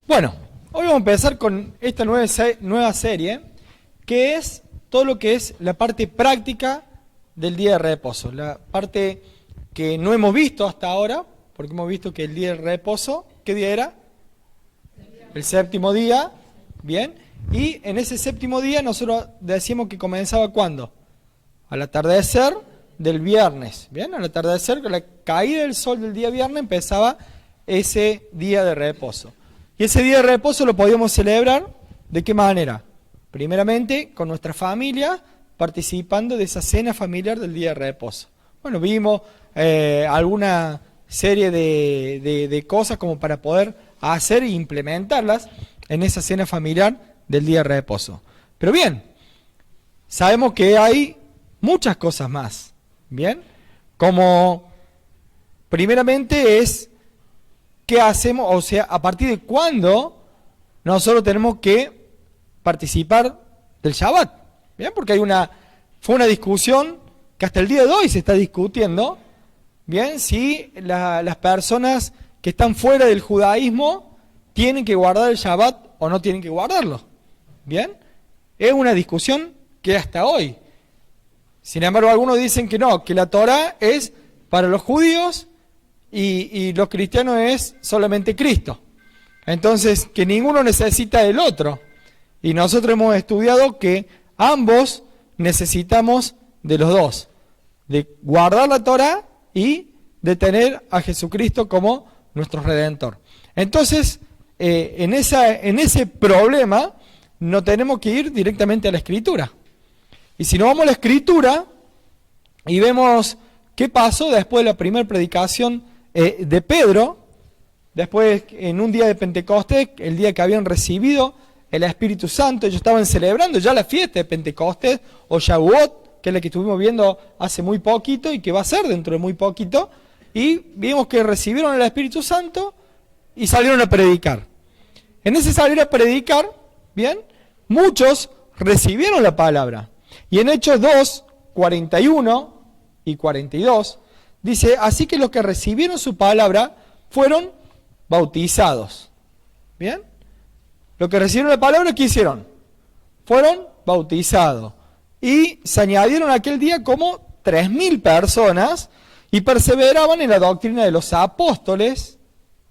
Bueno, hoy vamos a empezar con esta nueva serie, que es todo lo que es la parte práctica del día de reposo, la parte que no hemos visto hasta ahora, porque hemos visto que el día de reposo, ¿qué día era? El séptimo día, bien, y en ese séptimo día nosotros decíamos que comenzaba ¿cuándo? Al atardecer del viernes, bien, al atardecer, con la caída del sol del día viernes empezaba ese día de reposo. Y ese día de reposo lo podíamos celebrar, ¿de qué manera? Primeramente, con nuestra familia, participando de esa cena familiar del día de reposo. Bueno, vimos alguna serie de cosas como para poder hacer e implementarlas en esa cena familiar del día de reposo. Pero bien, sabemos que hay muchas cosas más, ¿bien? Como, primeramente es, ¿qué hacemos? O sea, ¿a partir de cuándo nosotros tenemos que participar del Shabbat? ¿Bien? Porque fue una discusión que hasta el día de hoy se está discutiendo, ¿bien? Si las personas que están fuera del judaísmo tienen que guardar el Shabbat o no tienen que guardarlo, ¿bien? Es una discusión que hasta hoy. Sin embargo, algunos dicen que no, que la Torá es para los judíos y los cristianos es solamente Cristo. Entonces, que ninguno necesita del otro. Y nosotros hemos estudiado que ambos necesitamos de los dos. De guardar la Torá y de tener a Jesucristo como nuestro Redentor. Entonces, en ese problema, no tenemos que ir directamente a la Escritura. Y si no vamos a la Escritura y vemos qué pasó después de la primera predicación de Pedro, después en un día de Pentecostés, el día que habían recibido el Espíritu Santo, ellos estaban celebrando ya la fiesta de Pentecostés o Shavuot, que es la que estuvimos viendo hace muy poquito y que va a ser dentro de muy poquito, y vimos que recibieron el Espíritu Santo y salieron a predicar. En ese salir a predicar, bien, muchos recibieron la palabra. Y en Hechos 2, 41 y 42, dice, así que los que recibieron su palabra fueron bautizados. ¿Bien? Los que recibieron la palabra, ¿qué hicieron? Fueron bautizados. Y se añadieron aquel día como 3.000 personas y perseveraban en la doctrina de los apóstoles.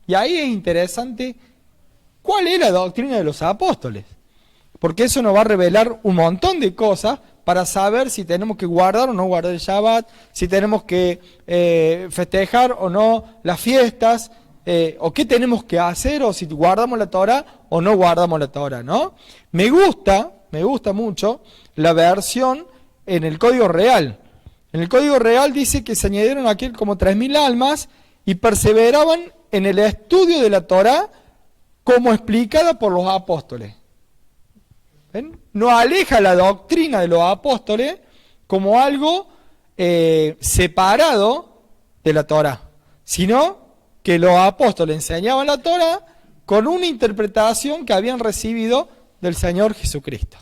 Y ahí es interesante, ¿cuál es la doctrina de los apóstoles? Porque eso nos va a revelar un montón de cosas para saber si tenemos que guardar o no guardar el Shabbat, si tenemos que festejar o no las fiestas, o qué tenemos que hacer, o si guardamos la Torah o no guardamos la Torah, ¿no? Me gusta mucho la versión en el Código Real. En el Código Real dice que se añadieron aquí como 3.000 almas y perseveraban en el estudio de la Torah como explicada por los apóstoles. ¿Ven? No aleja la doctrina de los apóstoles como algo separado de la Torá, sino que los apóstoles enseñaban la Torá con una interpretación que habían recibido del Señor Jesucristo.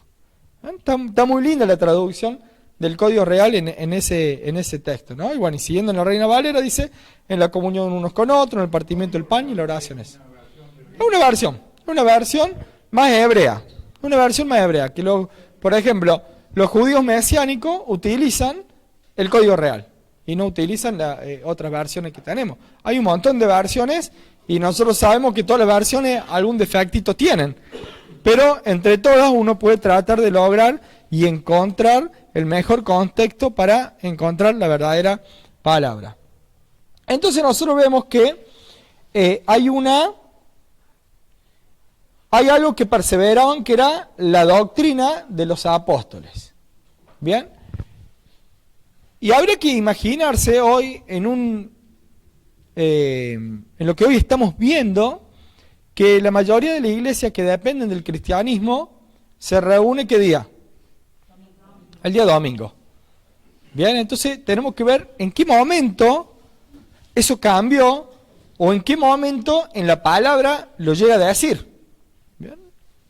¿Ven? Está muy linda la traducción del Código Real en ese texto, ¿no? Y bueno, y siguiendo en la Reina Valera dice, en la comunión unos con otros, en el partimiento del pan y la oración es. Es una versión más hebrea. Una versión más hebrea, que por ejemplo, los judíos mesiánicos utilizan el Código Real y no utilizan otras versiones que tenemos. Hay un montón de versiones y nosotros sabemos que todas las versiones algún defectito tienen, pero entre todas uno puede tratar de lograr y encontrar el mejor contexto para encontrar la verdadera palabra. Entonces nosotros vemos que hay algo que perseveraban, que era la doctrina de los apóstoles. ¿Bien? Y habría que imaginarse hoy en lo que hoy estamos viendo, que la mayoría de las iglesias que dependen del cristianismo se reúne ¿qué día? El día domingo. Bien, entonces tenemos que ver en qué momento eso cambió o en qué momento en la palabra lo llega a decir.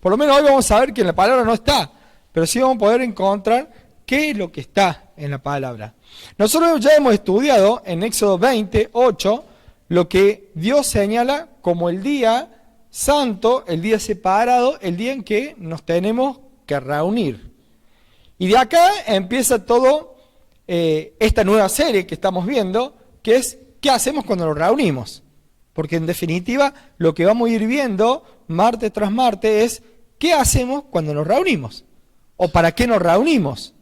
Por lo menos hoy vamos a ver que en la palabra no está, pero sí vamos a poder encontrar qué es lo que está en la palabra. Nosotros ya hemos estudiado en Éxodo 20:8 lo que Dios señala como el día santo, el día separado, el día en que nos tenemos que reunir. Y de acá empieza todo esta nueva serie que estamos viendo, que es ¿qué hacemos cuando nos reunimos? Porque en definitiva lo que vamos a ir viendo martes tras martes es ¿qué hacemos cuando nos reunimos? ¿O para qué nos reunimos?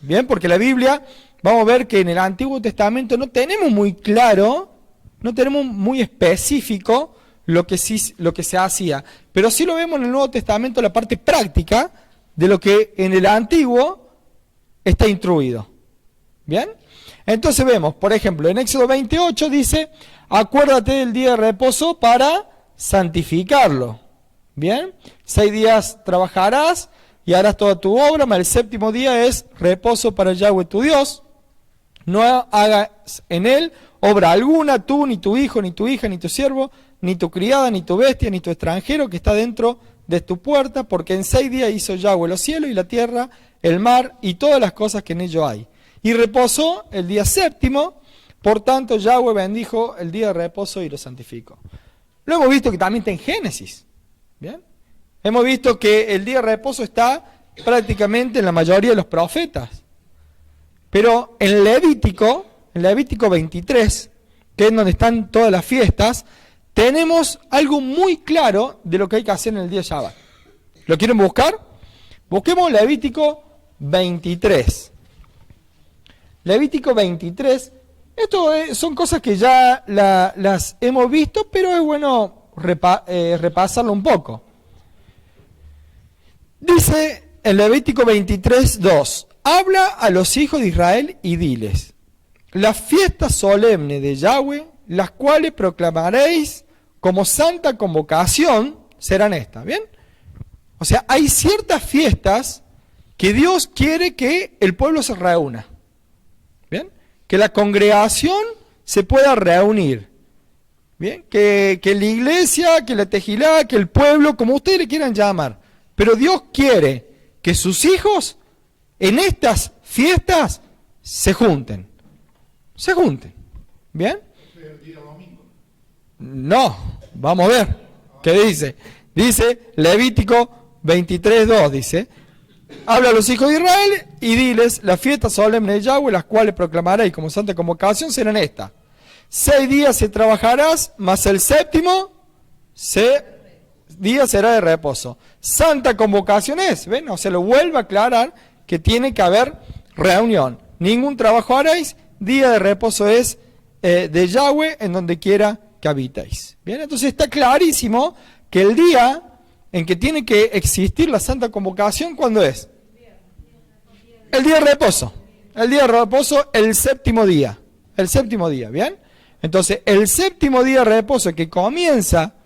Bien, porque la Biblia, vamos a ver que en el Antiguo Testamento no tenemos muy claro, no tenemos muy específico lo que se hacía, pero sí lo vemos en el Nuevo Testamento, la parte práctica de lo que en el Antiguo está instruido. ¿Bien? Entonces vemos, por ejemplo, en Éxodo 28 dice, acuérdate del día de reposo para santificarlo. ¿Bien? 6 días trabajarás y harás toda tu obra, mas el séptimo día es reposo para Yahweh tu Dios. No hagas en él obra alguna, tú, ni tu hijo, ni tu hija, ni tu siervo, ni tu criada, ni tu bestia, ni tu extranjero que está dentro de tu puerta, porque en 6 días hizo Yahweh los cielos y la tierra, el mar y todas las cosas que en ello hay. Y reposó el día séptimo, por tanto Yahweh bendijo el día de reposo y lo santificó. Lo hemos visto que también está en Génesis. ¿Bien? Hemos visto que el día de reposo está prácticamente en la mayoría de los profetas. Pero en Levítico 23, que es donde están todas las fiestas, tenemos algo muy claro de lo que hay que hacer en el día de Shabbat. ¿Lo quieren buscar? Busquemos Levítico 23. Levítico 23, esto son cosas que ya las hemos visto, pero es bueno repasarlo un poco. Dice en Levítico 23:2, habla a los hijos de Israel y diles, las fiestas solemnes de Yahweh, las cuales proclamaréis como santa convocación, serán estas, ¿bien? O sea, hay ciertas fiestas que Dios quiere que el pueblo se reúna, ¿bien? Que la congregación se pueda reunir, ¿bien? Que la iglesia, que la tejilá, que el pueblo, como ustedes le quieran llamar, pero Dios quiere que sus hijos en estas fiestas se junten. Se junten. ¿Bien? No, vamos a ver. ¿Qué dice? Dice Levítico 23:2, dice, habla a los hijos de Israel y diles, las fiestas solemnes de Yahweh, las cuales proclamaréis como santa convocación, serán estas. 6 días se trabajarás, mas el séptimo día será de reposo. Santa convocación es, ¿ven? O sea, lo vuelve a aclarar que tiene que haber reunión. Ningún trabajo haréis, día de reposo es de Yahweh en donde quiera que habitéis. Bien, entonces está clarísimo que el día en que tiene que existir la santa convocación, ¿cuándo es? El día de reposo. El día de reposo, el séptimo día. El séptimo día, ¿bien? Entonces, el séptimo día de reposo que comienza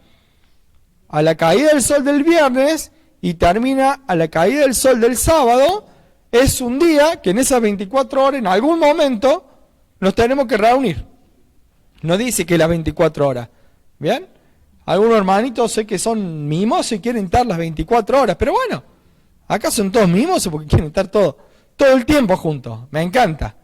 a la caída del sol del viernes y termina a la caída del sol del sábado, es un día que en esas 24 horas, en algún momento, nos tenemos que reunir. No dice que las 24 horas. ¿Bien? Algunos hermanitos sé que son mimosos y quieren estar las 24 horas, pero bueno, acá son todos mimosos porque quieren estar todo el tiempo juntos. Me encanta.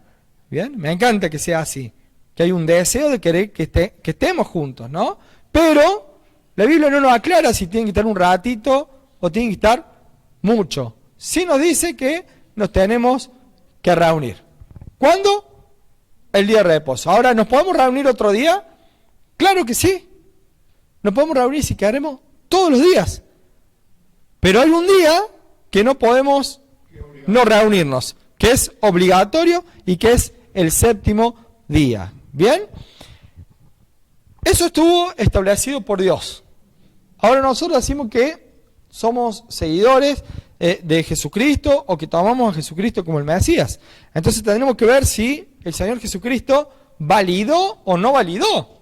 ¿Bien? Me encanta que sea así. Que hay un deseo de querer que estemos juntos, ¿no? Pero la Biblia no nos aclara si tienen que estar un ratito o tienen que estar mucho. Sí nos dice que nos tenemos que reunir. ¿Cuándo? El día de reposo. Ahora, ¿nos podemos reunir otro día? Claro que sí. Nos podemos reunir si queremos todos los días. Pero hay un día que no podemos no reunirnos, que es obligatorio y que es el séptimo día. ¿Bien? Eso estuvo establecido por Dios. Ahora nosotros decimos que somos seguidores de Jesucristo o que tomamos a Jesucristo como el Mesías. Entonces tendremos que ver si el Señor Jesucristo validó o no validó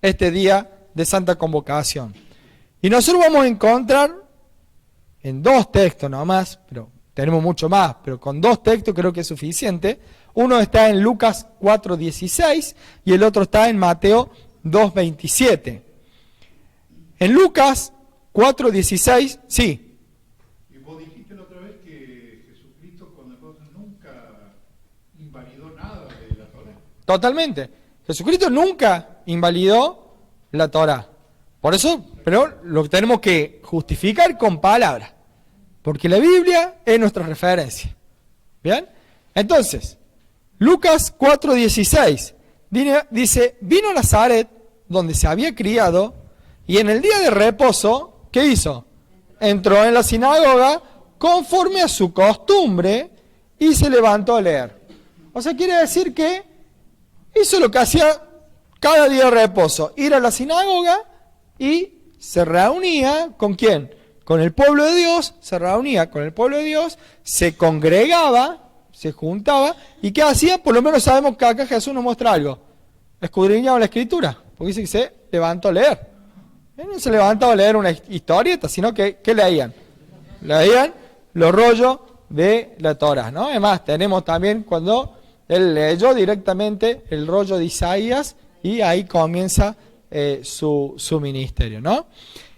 este día de Santa Convocación. Y nosotros vamos a encontrar en 2 textos nomás, pero tenemos mucho más, pero con 2 textos creo que es suficiente. Uno está en Lucas 4:16 y el otro está en Mateo 2:27. En Lucas 4:16, sí. Y vos dijiste la otra vez que Jesucristo con la cosa nunca invalidó nada de la Torá. Totalmente. Jesucristo nunca invalidó la Torá. Por eso, pero lo tenemos que justificar con palabras, porque la Biblia es nuestra referencia. ¿Bien? Entonces, Lucas 4:16 dice, vino a Nazaret, donde se había criado, y en el día de reposo, ¿qué hizo? Entró en la sinagoga conforme a su costumbre y se levantó a leer. O sea, quiere decir que hizo lo que hacía cada día de reposo, ir a la sinagoga y se reunía ¿con quién? Con el pueblo de Dios, se reunía con el pueblo de Dios, se congregaba, se juntaba, ¿y qué hacía? Por lo menos sabemos que acá Jesús nos muestra algo. Escudriñaba la Escritura, porque dice que se levantó a leer. No se levantaba a leer una historieta, sino que ¿qué leían? Leían los rollos de la Torá, ¿no? Además, tenemos también cuando él leyó directamente el rollo de Isaías y ahí comienza su ministerio, ¿no?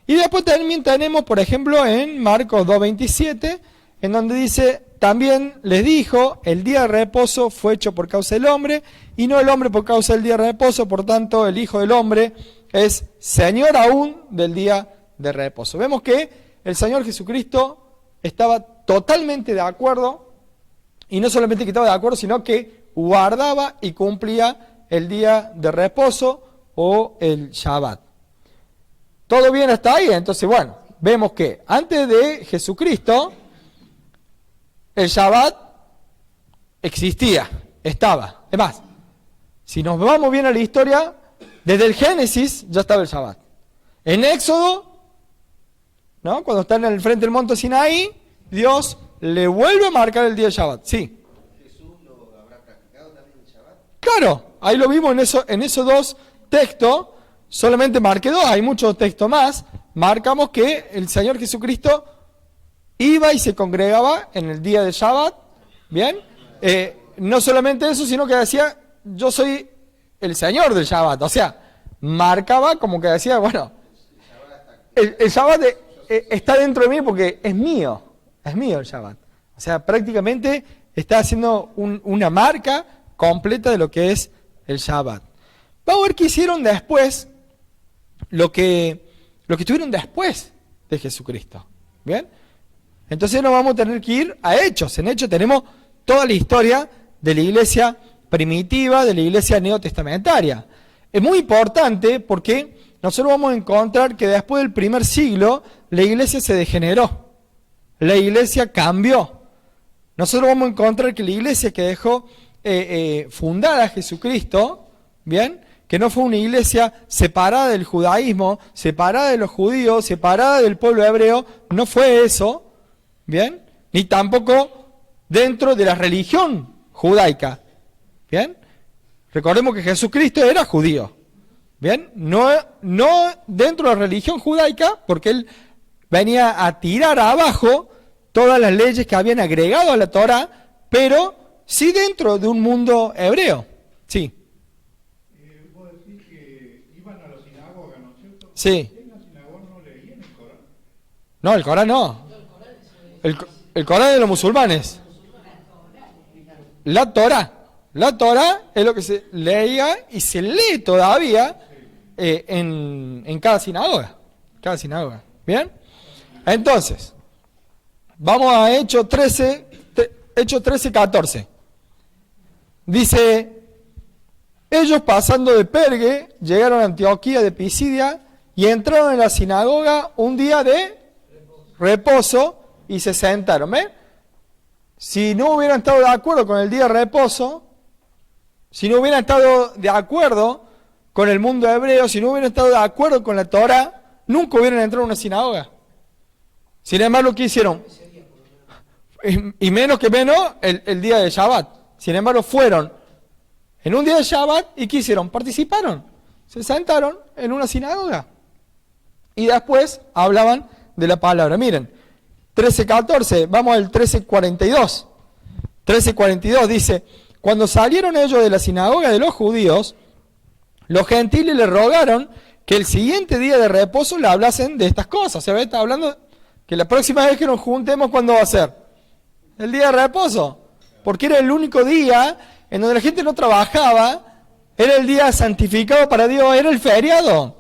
Y después también tenemos, por ejemplo, en Marcos 2:27, en donde dice, también les dijo, el día de reposo fue hecho por causa del hombre, y no el hombre por causa del día de reposo, por tanto, el Hijo del Hombre es Señor aún del día de reposo. Vemos que el Señor Jesucristo estaba totalmente de acuerdo, y no solamente que estaba de acuerdo, sino que guardaba y cumplía el día de reposo o el Shabbat. ¿Todo bien hasta ahí? Entonces, bueno, vemos que antes de Jesucristo, el Shabbat existía, estaba. Es más, si nos vamos bien a la historia, desde el Génesis ya estaba el Shabbat. En Éxodo, ¿no? Cuando están en el frente del monte Sinaí, Dios le vuelve a marcar el día del Shabbat. Sí. ¿Jesús lo habrá practicado también el Shabbat? Claro, ahí lo vimos en esos dos textos. Solamente marqué dos, hay muchos textos más. Marcamos que el Señor Jesucristo iba y se congregaba en el día del Shabbat. ¿Bien? No solamente eso, sino que decía, yo soy el Señor del Shabbat. O sea, marcaba como que decía, bueno, el Shabbat está dentro de mí porque es mío el Shabbat. O sea, prácticamente está haciendo una marca completa de lo que es el Shabbat. Vamos a ver qué hicieron después, lo que estuvieron después de Jesucristo. ¿Bien? Entonces nos vamos a tener que ir a Hechos. En Hechos tenemos toda la historia de la iglesia primitiva, de la iglesia neotestamentaria. Es muy importante porque nosotros vamos a encontrar que después del primer siglo la iglesia se degeneró, la iglesia cambió. Nosotros vamos a encontrar que la iglesia que dejó fundada a Jesucristo, ¿bien?, que no fue una iglesia separada del judaísmo, separada de los judíos, separada del pueblo hebreo, no fue eso, ¿bien?, ni tampoco dentro de la religión judaica, ¿bien? Recordemos que Jesucristo era judío, ¿bien? No dentro de la religión judaica, porque él venía a tirar abajo todas las leyes que habían agregado a la Torá, pero sí dentro de un mundo hebreo, sí. Vos decís que iban a la sinagoga, ¿no es cierto? Sí. ¿En la sinagoga no leían el Corán? No, el Corán no. El Corán es de los musulmanes. La Torá es lo que se leía y se lee todavía en cada sinagoga. ¿Bien? Entonces, vamos a Hechos 13:14. Dice, ellos pasando de Pergue, llegaron a Antioquía de Pisidia y entraron en la sinagoga un día de reposo y se sentaron. ¿Ven? Si no hubieran estado de acuerdo con el día de reposo, si no hubieran estado de acuerdo con el mundo hebreo, si no hubieran estado de acuerdo con la Torá, nunca hubieran entrado a una sinagoga. Sin embargo, ¿qué hicieron? Y menos que menos el día de Shabbat. Sin embargo, fueron en un día de Shabbat y ¿qué hicieron? Participaron. Se sentaron en una sinagoga. Y después hablaban de la palabra. Miren, 13:14, vamos al 13:42. 13:42 dice, cuando salieron ellos de la sinagoga de los judíos, los gentiles le rogaron que el siguiente día de reposo le hablasen de estas cosas. O sea, está hablando que la próxima vez que nos juntemos, ¿cuándo va a ser? El día de reposo. Porque era el único día en donde la gente no trabajaba, era el día santificado para Dios, era el feriado.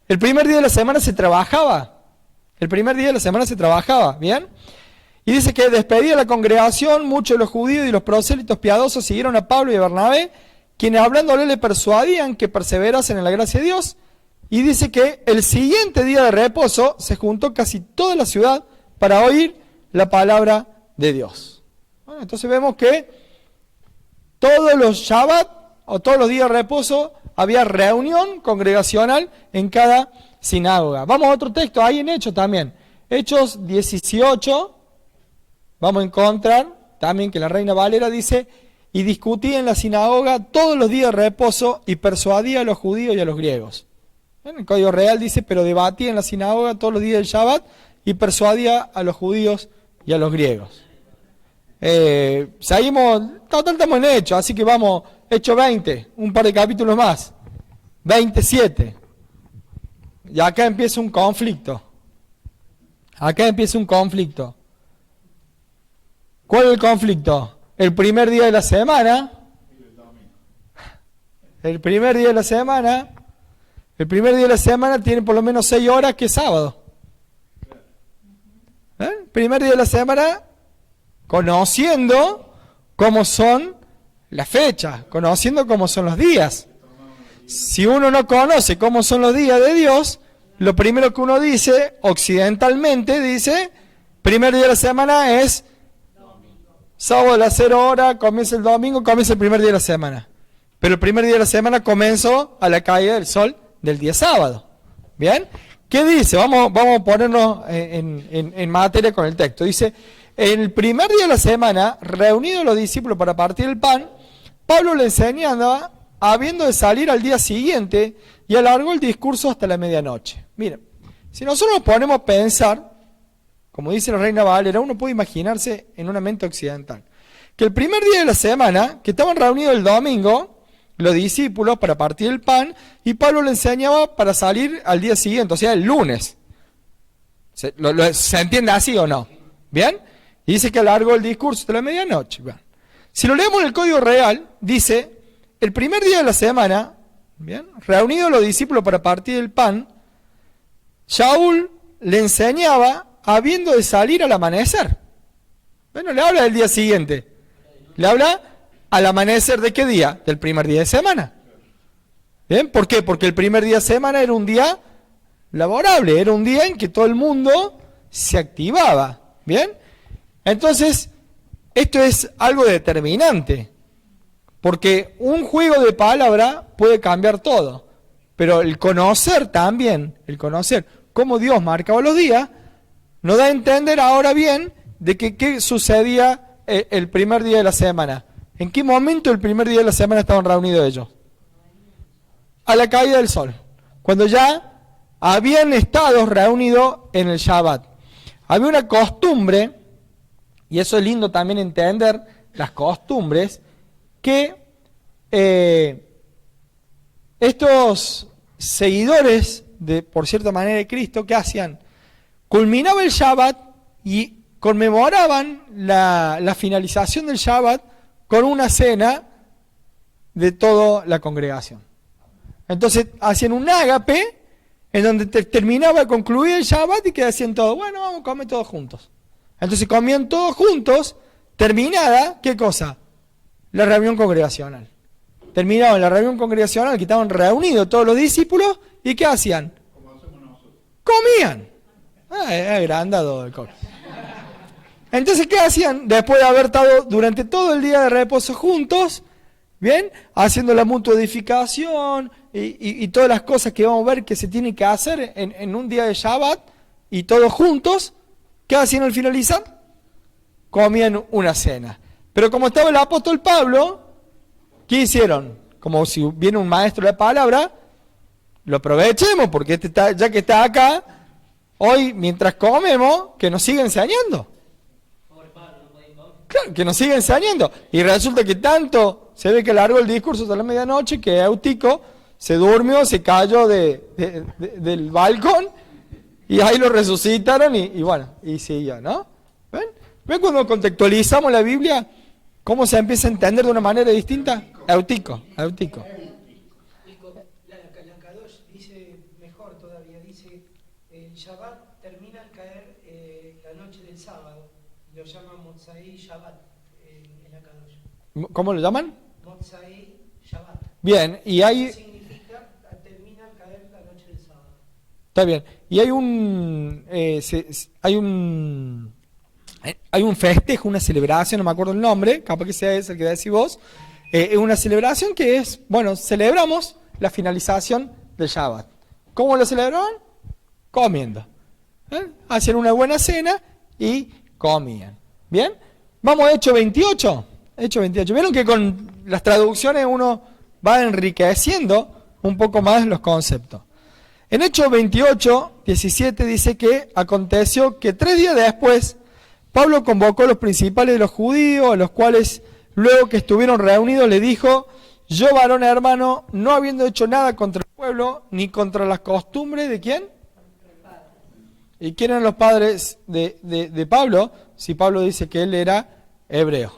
el primer día de la semana se trabajaba. El primer día de la semana se trabajaba, ¿bien? Y dice que despedida la congregación, muchos de los judíos y los prosélitos piadosos siguieron a Pablo y a Bernabé, quienes hablándole le persuadían que perseverasen en la gracia de Dios. Y dice que el siguiente día de reposo se juntó casi toda la ciudad para oír la palabra de Dios. Bueno, entonces vemos que todos los Shabbat o todos los días de reposo había reunión congregacional en cada sinagoga. Vamos a otro texto, ahí en Hechos también. Hechos 18, vamos a encontrar también que la Reina Valera dice, y discutía en la sinagoga todos los días de reposo y persuadía a los judíos y a los griegos. En el Código Real dice, pero debatía en la sinagoga todos los días del Shabbat y persuadía a los judíos y a los griegos. Seguimos, total estamos en Hechos, así que vamos, Hechos 20, un par de capítulos más, 27. Y acá empieza un conflicto. Acá empieza un conflicto. ¿Cuál es el conflicto? El primer día de la semana. El primer día de la semana. El primer día de la semana tiene por lo menos 6 horas que es sábado. El primer día de la semana, conociendo cómo son las fechas, conociendo cómo son los días. Si uno no conoce cómo son los días de Dios, lo primero que uno dice, occidentalmente, dice, primer día de la semana es sábado a las 0 horas, comienza el domingo, comienza el primer día de la semana. Pero el primer día de la semana comenzó a la caída del sol del día sábado. ¿Bien? ¿Qué dice? Vamos a ponernos en materia con el texto. Dice, el primer día de la semana, reunidos los discípulos para partir el pan, Pablo le enseñaba, habiendo de salir al día siguiente, y alargó el discurso hasta la medianoche. Miren, si nosotros nos ponemos a pensar, como dice la Reina Valera, uno puede imaginarse en una mente occidental, que el primer día de la semana, que estaban reunidos el domingo, los discípulos para partir el pan, y Pablo le enseñaba para salir al día siguiente, o sea, el lunes. ¿Se entiende así o no? ¿Bien? Y dice que alargó el discurso hasta la medianoche. Bien. Si lo leemos en el Código Real, dice, el primer día de la semana, bien, reunidos los discípulos para partir el pan, Shaul le enseñaba habiendo de salir al amanecer. Bueno, le habla del día siguiente. Le habla al amanecer de qué día? Del primer día de semana. ¿Bien? ¿Por qué? Porque el primer día de semana era un día laborable, era un día en que todo el mundo se activaba. ¿Bien? Entonces, esto es algo determinante, porque un juego de palabra puede cambiar todo, pero el conocer también, el conocer cómo Dios marcaba los días, nos da a entender ahora bien de que qué sucedía el primer día de la semana. ¿En qué momento el primer día de la semana estaban reunidos ellos? A la caída del sol, cuando ya habían estado reunidos en el Shabbat. Había una costumbre, y eso es lindo también entender las costumbres, que estos seguidores, por cierta manera, de Cristo, ¿qué hacían? Culminaba el Shabbat y conmemoraban la finalización del Shabbat con una cena de toda la congregación. Entonces hacían un ágape en donde terminaba, concluía el Shabbat y que hacían todo, bueno, vamos a comer todos juntos. Entonces comían todos juntos, terminada, ¿qué cosa? La reunión congregacional. Terminaban la reunión congregacional, que estaban reunidos todos los discípulos, ¿y qué hacían? Como hacemos nosotros. Comían. Es agrandado el coche. Entonces, ¿qué hacían? Después de haber estado durante todo el día de reposo juntos, ¿bien? Haciendo la mutua edificación y todas las cosas que vamos a ver que se tienen que hacer en un día de Shabbat, y todos juntos, ¿qué hacían al finalizar? Comían una cena. Pero como estaba el apóstol Pablo, ¿qué hicieron? Como si viene un maestro de la palabra, lo aprovechemos, porque ya que está acá, hoy mientras comemos, que nos siga enseñando. Claro, que nos siga enseñando. Y resulta que tanto se ve que alargó el discurso hasta la medianoche, que Eutico se durmió, se cayó del balcón, y ahí lo resucitaron, y bueno, y siguió, ¿no? ¿Ven cuando contextualizamos la Biblia, cómo se empieza a entender de una manera distinta? Eutico. La Kadosh dice mejor todavía. la noche del sábado. Lo llaman Motzai Shabbat en la Kadosh. ¿Cómo lo llaman? Motzai Shabbat. Bien, y hay... Significa termina al caer la noche del sábado. Está bien. Y hay un festejo, una celebración, no me acuerdo el nombre, capaz que sea ese el que decís vos. Es una celebración que es, bueno, celebramos la finalización del Shabbat. ¿Cómo lo celebraban? Comiendo. Hacían una buena cena y comían. ¿Bien? Vamos a Hechos 28. Hechos 28. Vieron que con las traducciones uno va enriqueciendo un poco más los conceptos. En Hechos 28, 17 dice que aconteció que 3 días después Pablo convocó a los principales de los judíos, a los cuales luego que estuvieron reunidos le dijo: yo, varón hermano, no habiendo hecho nada contra el pueblo, ni contra las costumbres de ¿quién? ¿Y quién eran los padres de Pablo? Si Pablo dice que él era hebreo.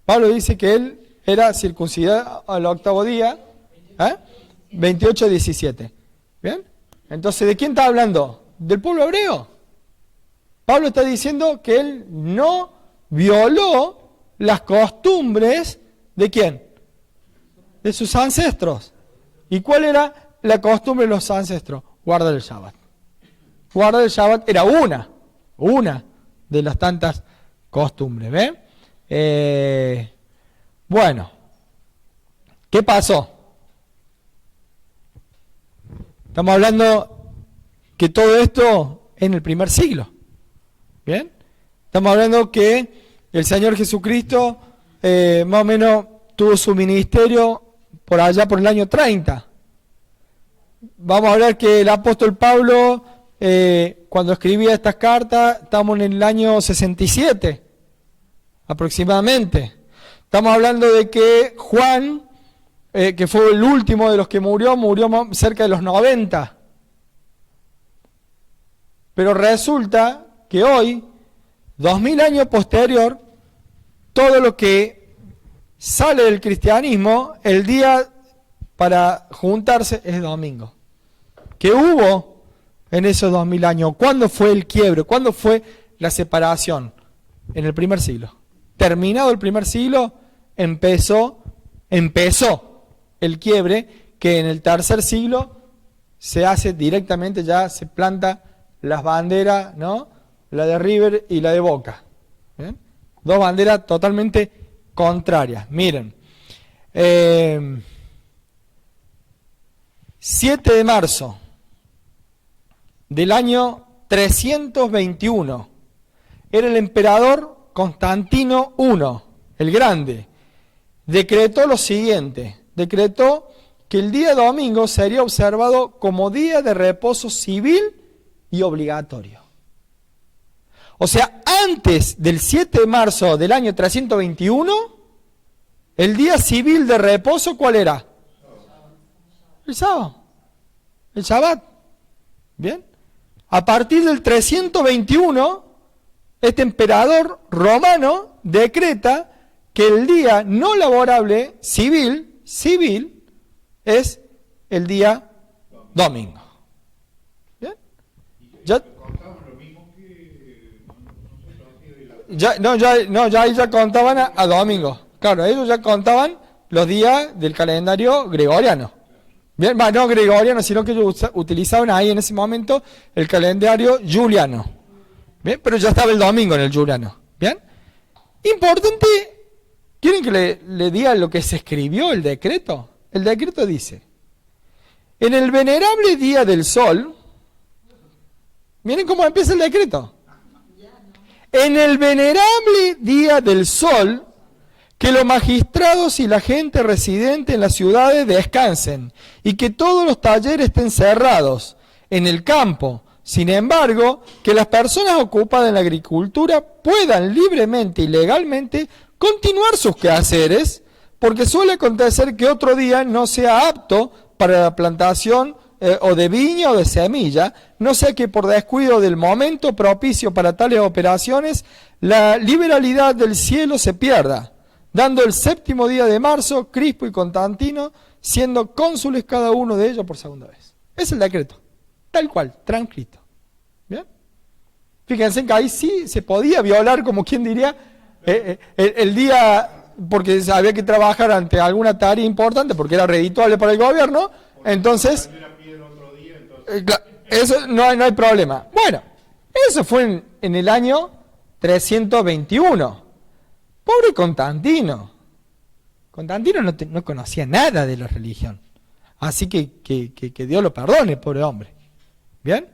Pablo dice que él era circuncidado al 8º día, 28, 17. ¿Bien? Entonces, ¿de quién está hablando? ¿Del pueblo hebreo? Pablo está diciendo que él no violó las costumbres ¿de quién? De sus ancestros. ¿Y cuál era la costumbre de los ancestros? Guardar el Shabbat. Guardar el Shabbat era una de las tantas costumbres. ¿Ve? Bueno, ¿qué pasó? Estamos hablando que todo esto en el primer siglo. ¿Bien? Estamos hablando que el Señor Jesucristo más o menos tuvo su ministerio por allá por el año 30. Vamos a hablar que el apóstol Pablo, cuando escribía estas cartas, estamos en el año 67, aproximadamente. Estamos hablando de que Juan, que fue el último de los que murió cerca de los 90. Pero resulta que hoy, 2000 años posterior, todo lo que sale del cristianismo, el día para juntarse es domingo. ¿Qué hubo en esos 2000 años? ¿Cuándo fue el quiebre? ¿Cuándo fue la separación? En el primer siglo. Terminado el primer siglo, empezó el quiebre, que en el tercer siglo se hace directamente, ya se planta las banderas, ¿no? La de River y la de Boca. ¿Bien? Dos banderas totalmente contrarias. Miren, 7 de marzo del año 321, era el emperador Constantino I, el Grande, decretó lo siguiente: decretó que el día domingo sería observado como día de reposo civil y obligatorio. O sea, antes del 7 de marzo del año 321, el día civil de reposo, ¿cuál era? El sábado, el Shabbat. ¿Bien? A partir del 321, este emperador romano decreta que el día no laborable civil es el día domingo. ¿Bien? Ya ahí ya contaban a domingo. Claro, ellos ya contaban los días del calendario gregoriano. Bien, no gregoriano, sino que ellos utilizaban ahí en ese momento el calendario juliano. Bien, pero ya estaba el domingo en el juliano. Bien. Importante, ¿quieren que le diga lo que se escribió el decreto? El decreto dice: en el venerable día del sol, miren cómo empieza el decreto. En el venerable día del sol, que los magistrados y la gente residente en las ciudades descansen, y que todos los talleres estén cerrados en el campo. Sin embargo, que las personas ocupadas en la agricultura puedan libremente y legalmente continuar sus quehaceres, porque suele acontecer que otro día no sea apto para la plantación o de viña o de semilla, no sea que por descuido del momento propicio para tales operaciones, la liberalidad del cielo se pierda, dando el 7º día de marzo, Crispo y Constantino siendo cónsules cada uno de ellos por segunda vez. Es el decreto, tal cual, transcrito. ¿Bien? Fíjense que ahí sí se podía violar, como quien diría, el día, porque había que trabajar ante alguna tarea importante, porque era redituable para el gobierno, entonces, eso no hay problema. Bueno, eso fue en el año 321. Pobre Constantino. Constantino no conocía nada de la religión. Así que Dios lo perdone, pobre hombre. ¿Bien?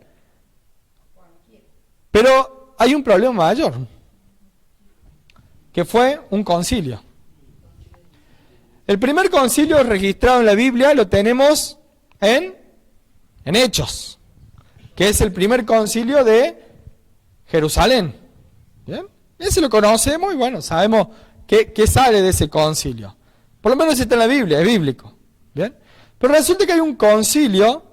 Pero hay un problema mayor, que fue un concilio. El primer concilio registrado en la Biblia lo tenemos en Hechos, que es el primer concilio de Jerusalén. ¿Bien? Ese lo conocemos y bueno, sabemos qué sale de ese concilio. Por lo menos está en la Biblia, es bíblico. ¿Bien? Pero resulta que hay un concilio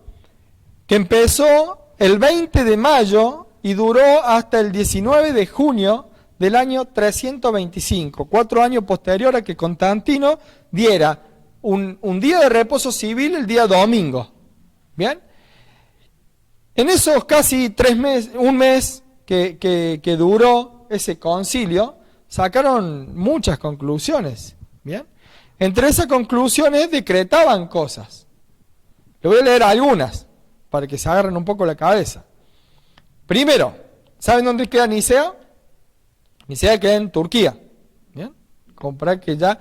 que empezó el 20 de mayo y duró hasta el 19 de junio del año 325, 4 años posterior a que Constantino diera un día de reposo civil el día domingo. ¿Bien? En esos casi 3 meses, un mes que duró ese concilio, sacaron muchas conclusiones. ¿Bien? Entre esas conclusiones decretaban cosas. Le voy a leer algunas para que se agarren un poco la cabeza. Primero, ¿saben dónde queda Nicea? Nicea queda en Turquía. ¿Bien? Como para que ya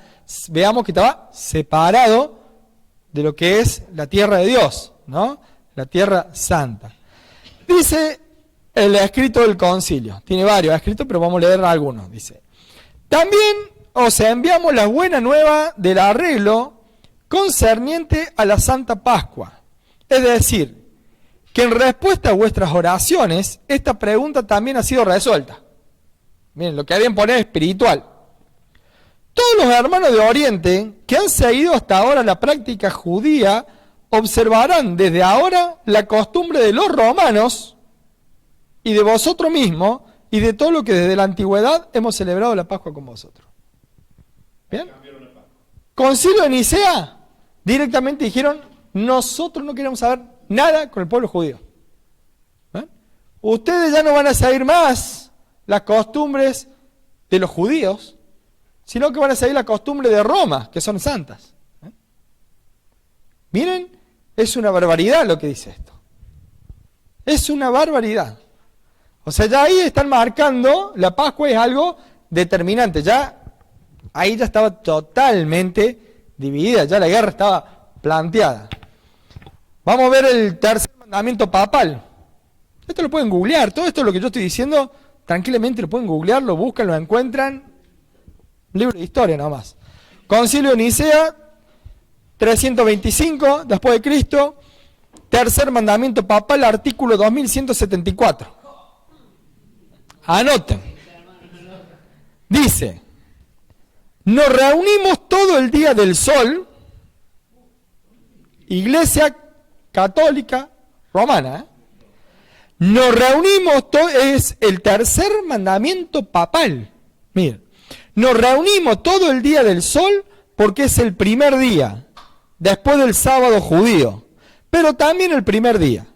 veamos que estaba separado de lo que es la tierra de Dios, ¿no? La tierra santa. Dice el escrito del concilio, tiene varios escritos, pero vamos a leer algunos. Dice: también os enviamos la buena nueva del arreglo concerniente a la Santa Pascua. Es decir, que en respuesta a vuestras oraciones, esta pregunta también ha sido resuelta. Miren, lo que habían poner espiritual. Todos los hermanos de Oriente que han seguido hasta ahora la práctica judía observarán desde ahora la costumbre de los romanos y de vosotros mismos y de todo lo que desde la antigüedad hemos celebrado la Pascua con vosotros. ¿Bien? Concilio de Nicea, directamente dijeron, nosotros no queremos saber nada con el pueblo judío. ¿Bien? Ustedes ya no van a seguir más las costumbres de los judíos, sino que van a seguir la costumbre de Roma, que son santas. Miren, es una barbaridad lo que dice esto. Es una barbaridad. O sea, ya ahí están marcando, la Pascua es algo determinante. Ya ahí ya estaba totalmente dividida, ya la guerra estaba planteada. Vamos a ver el tercer mandamiento papal. Esto lo pueden googlear, todo esto lo que yo estoy diciendo, tranquilamente lo pueden googlear, lo buscan, lo encuentran. Libro de historia nomás. Concilio de Nicea, 325 después de Cristo, tercer mandamiento papal, artículo 2174. Anoten. Dice: nos reunimos todo el día del sol, Iglesia Católica Romana, nos reunimos, es el tercer mandamiento papal. Miren. Nos reunimos todo el día del sol porque es el primer día, después del sábado judío, pero también el primer día,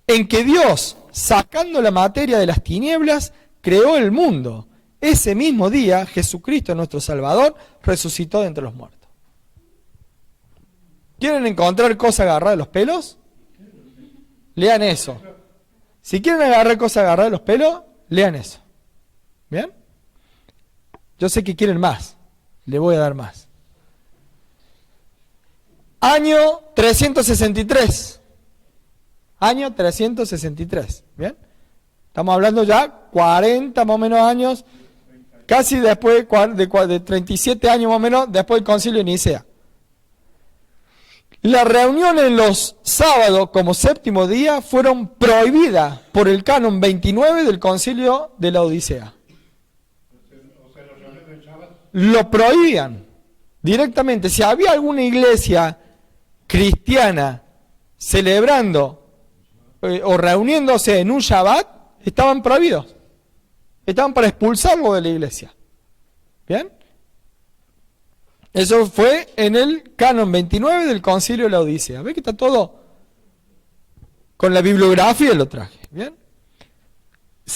en que Dios, sacando la materia de las tinieblas, creó el mundo. Ese mismo día, Jesucristo, nuestro Salvador, resucitó de entre los muertos. ¿Quieren encontrar cosas agarradas de los pelos? Lean eso. Si quieren agarrar cosas agarradas de los pelos, lean eso. ¿Bien? Yo sé que quieren más, le voy a dar más. Año 363. Año 363. ¿Bien? Estamos hablando ya 40 más o menos años, casi después de 37 años más o menos después del concilio de Nicea. Las reuniones en los sábados como séptimo día fueron prohibidas por el canon 29 del concilio de la Odisea. Lo prohibían directamente. Si había alguna iglesia cristiana celebrando o reuniéndose en un Shabbat, estaban prohibidos. Estaban para expulsarlo de la iglesia. ¿Bien? Eso fue en el canon 29 del concilio de la Odisea. ¿Ves que está todo con la bibliografía? Lo traje. ¿Bien?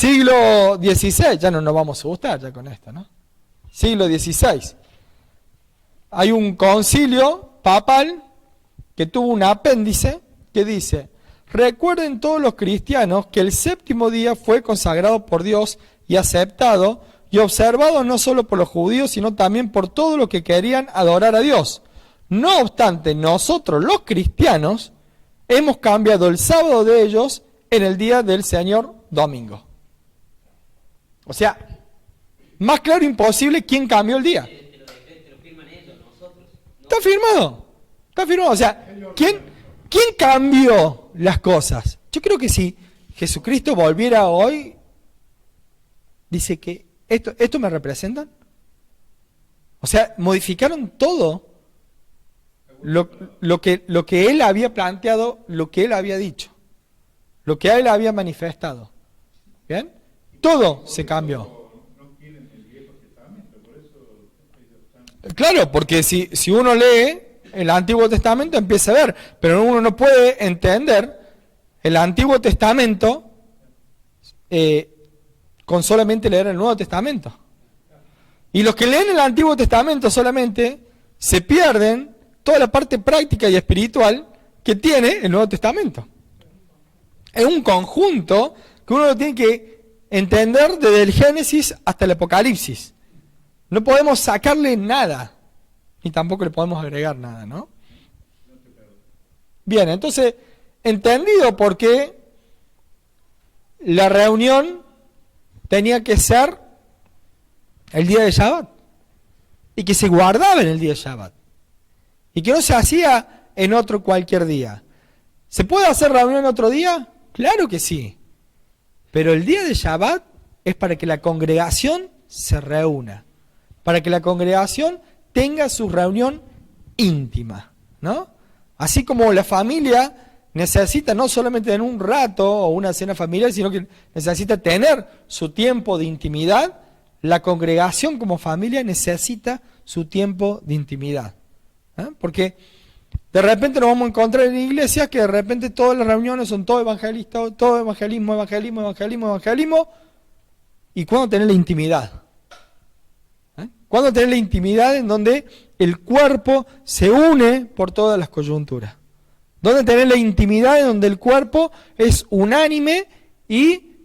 Siglo XVI, ya no nos vamos a gustar ya con esto, ¿no? Siglo XVI. Hay un concilio papal que tuvo un apéndice que dice: recuerden todos los cristianos que el séptimo día fue consagrado por Dios y aceptado y observado no solo por los judíos, sino también por todos los que querían adorar a Dios. No obstante, nosotros los cristianos hemos cambiado el sábado de ellos en el día del Señor domingo. O sea, más claro imposible, ¿quién cambió el día? Te lo firman ellos, nosotros. No. Está firmado. Está firmado. O sea, ¿quién cambió las cosas? Yo creo que si Jesucristo volviera hoy, dice que esto me representan. O sea, modificaron todo lo que él había planteado, lo que él había dicho, lo que él había manifestado. ¿Bien? Todo se cambió. Claro, porque si uno lee el Antiguo Testamento empieza a ver, pero uno no puede entender el Antiguo Testamento con solamente leer el Nuevo Testamento. Y los que leen el Antiguo Testamento solamente se pierden toda la parte práctica y espiritual que tiene el Nuevo Testamento. Es un conjunto que uno lo tiene que entender desde el Génesis hasta el Apocalipsis. No podemos sacarle nada, ni tampoco le podemos agregar nada, ¿no? Bien, entonces, entendido por qué la reunión tenía que ser el día de Shabbat, y que se guardaba en el día de Shabbat, y que no se hacía en otro cualquier día. ¿Se puede hacer reunión otro día? Claro que sí, pero el día de Shabbat es para que la congregación se reúna, para que la congregación tenga su reunión íntima, ¿no? Así como la familia necesita no solamente tener un rato o una cena familiar, sino que necesita tener su tiempo de intimidad, la congregación como familia necesita su tiempo de intimidad. ¿Eh? Porque de repente nos vamos a encontrar en iglesias que de repente todas las reuniones son todo evangelistas, todo evangelismo, y ¿cuándo tener la intimidad? ¿Cuándo tener la intimidad en donde el cuerpo se une por todas las coyunturas? ¿Dónde tener la intimidad en donde el cuerpo es unánime y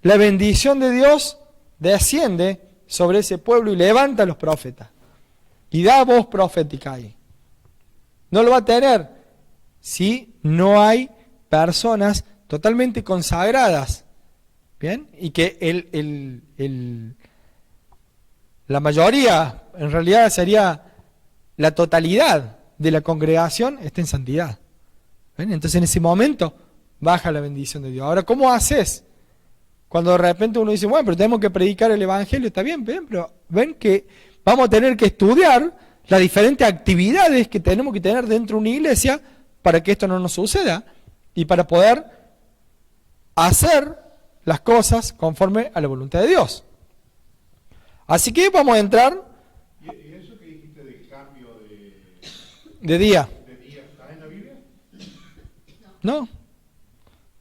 la bendición de Dios desciende sobre ese pueblo y levanta a los profetas? Y da voz profética ahí. No lo va a tener si no hay personas totalmente consagradas, ¿bien? Y que la mayoría, en realidad sería la totalidad de la congregación, está en santidad. ¿Ven? Entonces en ese momento baja la bendición de Dios. Ahora, ¿cómo haces? Cuando de repente uno dice, bueno, pero tenemos que predicar el Evangelio, está bien, pero ven que vamos a tener que estudiar las diferentes actividades que tenemos que tener dentro de una iglesia para que esto no nos suceda y para poder hacer las cosas conforme a la voluntad de Dios. Así que vamos a entrar. ¿Y eso que dijiste de cambio de día? ¿Está en la Biblia? No.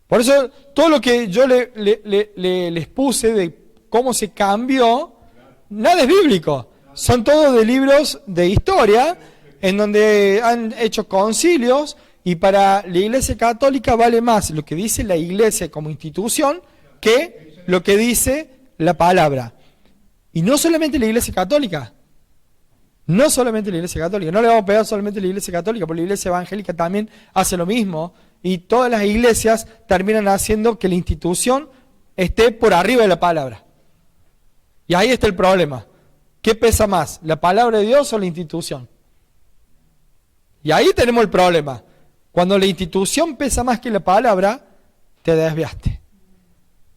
Por eso todo lo que yo les puse de cómo se cambió, nada es bíblico. Son todos de libros de historia en donde han hecho concilios, y para la Iglesia Católica vale más lo que dice la Iglesia como institución que lo que dice la palabra. Y no solamente la Iglesia Católica, no le vamos a pegar solamente a la Iglesia Católica, porque la Iglesia Evangélica también hace lo mismo, y todas las iglesias terminan haciendo que la institución esté por arriba de la palabra. Y ahí está el problema. ¿Qué pesa más, la palabra de Dios o la institución? Y ahí tenemos el problema. Cuando la institución pesa más que la palabra, te desviaste.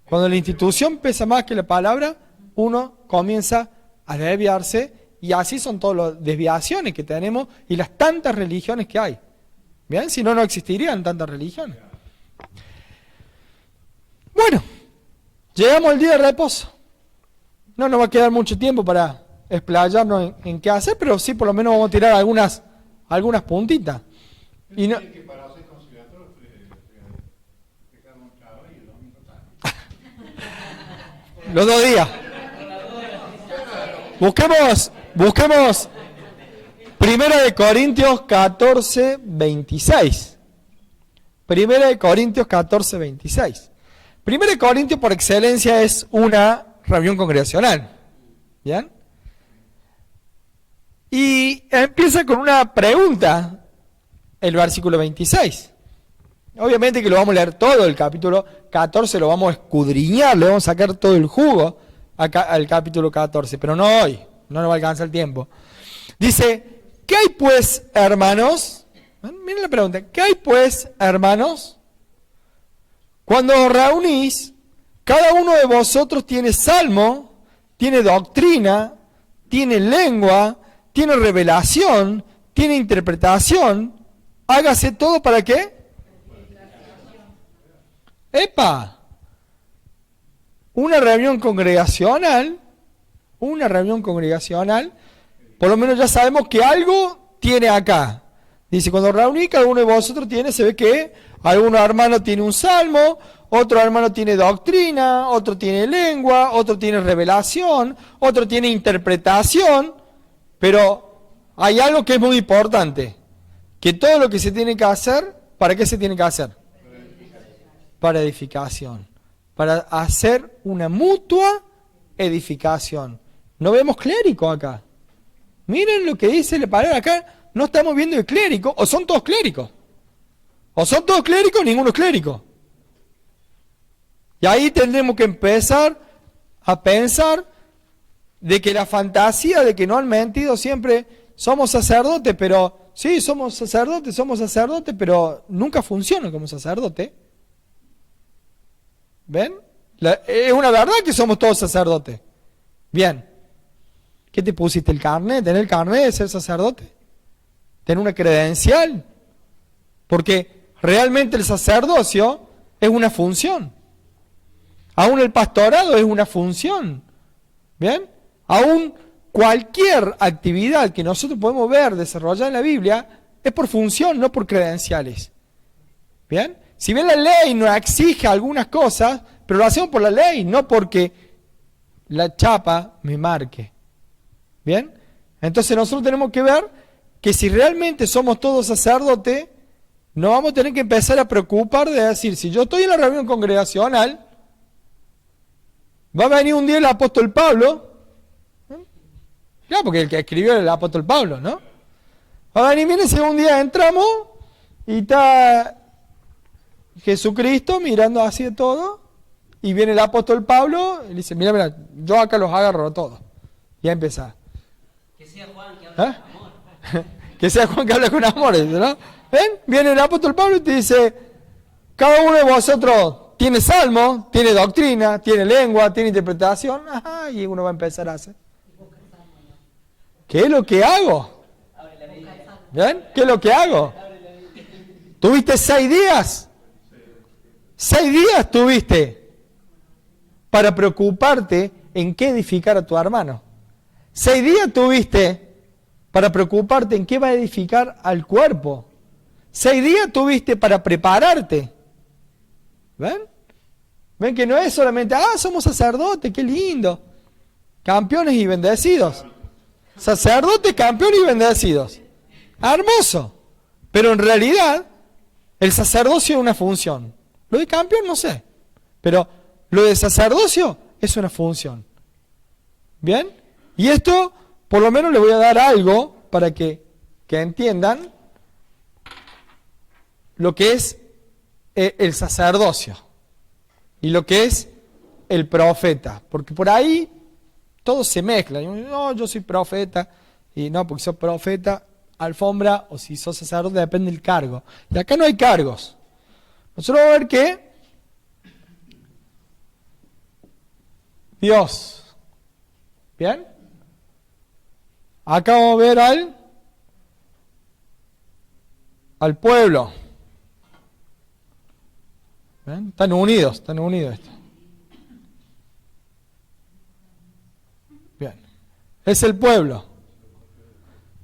Cuando la institución pesa más que la palabra, uno comienza a desviarse, y así son todas las desviaciones que tenemos y las tantas religiones que hay. ¿Bien? Si no, no existirían tantas religiones. Bueno, llegamos al día de reposo. No nos va a quedar mucho tiempo para explayarnos en qué hacer, pero sí por lo menos vamos a tirar algunas puntitas. Y no, Que para hacer conciliatorio dejaron un chaval y el domingo tarde. los 2 días. Busquemos 1 de Corintios 14, 26. 1 de Corintios 14, 26. 1 de Corintios por excelencia es una reunión congregacional. ¿Bien? Y empieza con una pregunta, el versículo 26. Obviamente que lo vamos a leer todo, el capítulo 14 lo vamos a escudriñar, le vamos a sacar todo el jugo al capítulo 14, pero no hoy, no nos va a alcanzar el tiempo. Dice, ¿qué hay pues, hermanos? Miren la pregunta, ¿qué hay pues, hermanos? Cuando os reunís, cada uno de vosotros tiene salmo, tiene doctrina, tiene lengua, tiene revelación, tiene interpretación. Hágase todo ¿para qué? ¡Epa! Una reunión congregacional, por lo menos ya sabemos que algo tiene acá. Dice, cuando reuní, cada uno de vosotros tiene, se ve que algunos hermanos tiene un salmo, otro hermano tiene doctrina, otro tiene lengua, otro tiene revelación, otro tiene interpretación, pero hay algo que es muy importante, que todo lo que se tiene que hacer, ¿para qué se tiene que hacer? Para edificación, para hacer una mutua edificación. No vemos clérigo acá. Miren lo que dice la palabra acá, no estamos viendo el clérigo, o son todos clérigos. O son todos clérigos, ninguno es clérigo. Y ahí tendremos que empezar a pensar de que la fantasía de que no han mentido siempre, somos sacerdotes, pero sí, somos sacerdotes, pero nunca funciona como sacerdote. ¿Ven? Es una verdad que somos todos sacerdotes. Bien. ¿Qué te pusiste el carnet? ¿Tener el carnet de ser sacerdote? ¿Tener una credencial? Porque realmente el sacerdocio es una función. Aún el pastorado es una función. ¿Bien? Aún cualquier actividad que nosotros podemos ver desarrollada en la Biblia es por función, no por credenciales. ¿Bien? Si bien la ley nos exige algunas cosas, pero lo hacemos por la ley, no porque la chapa me marque. ¿Bien? Entonces nosotros tenemos que ver que si realmente somos todos sacerdotes, no vamos a tener que empezar a preocupar de decir, si yo estoy en la reunión congregacional, va a venir un día el apóstol Pablo, claro, porque el que escribió el apóstol Pablo, ¿no? Va a venir, miren, si un día entramos y está Jesucristo mirando así de todo, y viene el apóstol Pablo y le dice, mira, yo acá los agarro a todos. Y a empezar. Que sea Juan que hable con amor. Que sea Juan que hable con amor, ¿no? ¿Ven? Viene el apóstol Pablo y te dice, cada uno de vosotros tiene salmo, tiene doctrina, tiene lengua, tiene interpretación, ajá, y uno va a empezar a hacer. ¿Qué es lo que hago? ¿Ven? ¿Qué es lo que hago? ¿Tuviste 6 días? 6 días tuviste para preocuparte en qué edificar a tu hermano. 6 días tuviste para preocuparte en qué va a edificar al cuerpo. 6 días tuviste para prepararte. ¿Ven? ¿Ven que no es solamente, somos sacerdotes, qué lindo. Campeones y bendecidos. Sacerdotes, campeones y bendecidos. Hermoso. Pero en realidad, el sacerdocio es una función. Lo de campeón no sé. Pero lo de sacerdocio es una función. ¿Bien? Y esto, por lo menos le voy a dar algo para que entiendan lo que es el sacerdocio y lo que es el profeta. Porque por ahí todo se mezcla. No, yo soy profeta. Y no, porque sos profeta, alfombra, o si sos sacerdote, depende del cargo. Y acá no hay cargos. Nosotros vamos a ver que Dios. ¿Bien? Acá vamos a ver al pueblo. ¿Ven? Están unidos esto. Bien. Es el pueblo.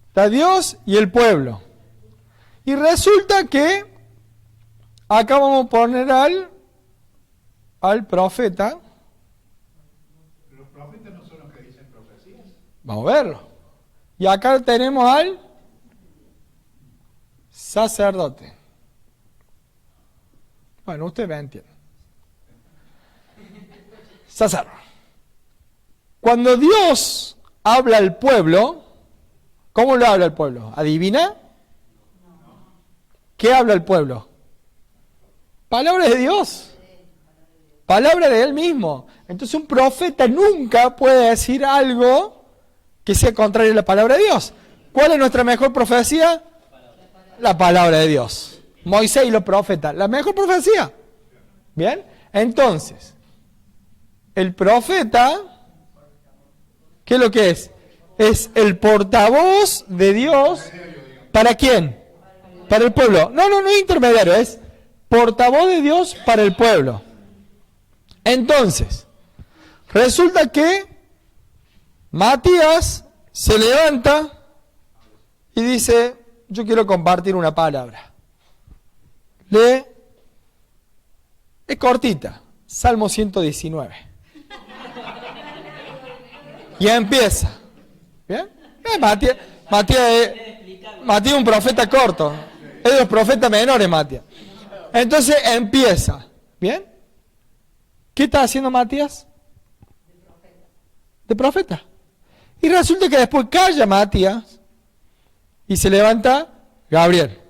Está Dios y el pueblo. Y resulta que acá vamos a poner al profeta. Vamos a verlo. Y acá tenemos al sacerdote. Bueno, ustedes me entienden. Sacerdote. Cuando Dios habla al pueblo, ¿cómo lo habla al pueblo? ¿Adivina? ¿Qué habla el pueblo? Palabra de Dios. Palabra de Él mismo. Entonces un profeta nunca puede decir algo que sea contrario a la palabra de Dios. ¿Cuál es nuestra mejor profecía? La palabra de Dios. Moisés y los profetas. La mejor profecía. ¿Bien? Entonces, el profeta, ¿qué es lo que es? Es el portavoz de Dios. ¿Para quién? Para el pueblo. No es intermediario, es portavoz de Dios para el pueblo. Entonces, resulta que Matías se levanta y dice, yo quiero compartir una palabra. Lee, es cortita, Salmo 119. Y empieza. ¿Bien? Matías es un profeta corto. Es de los profetas menores, Matías. Entonces empieza. ¿Bien? ¿Qué está haciendo Matías? De profeta. Y resulta que después calla Matías y se levanta Gabriel.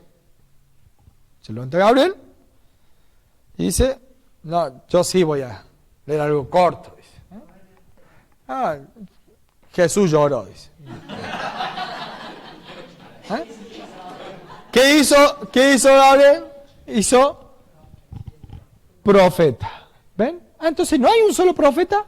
Se levanta Gabriel y dice, no, yo sí voy a leer algo corto. Dice. Jesús lloró, dice. ¿Qué hizo Gabriel? Hizo profeta. ¿Ven? Entonces no hay un solo profeta.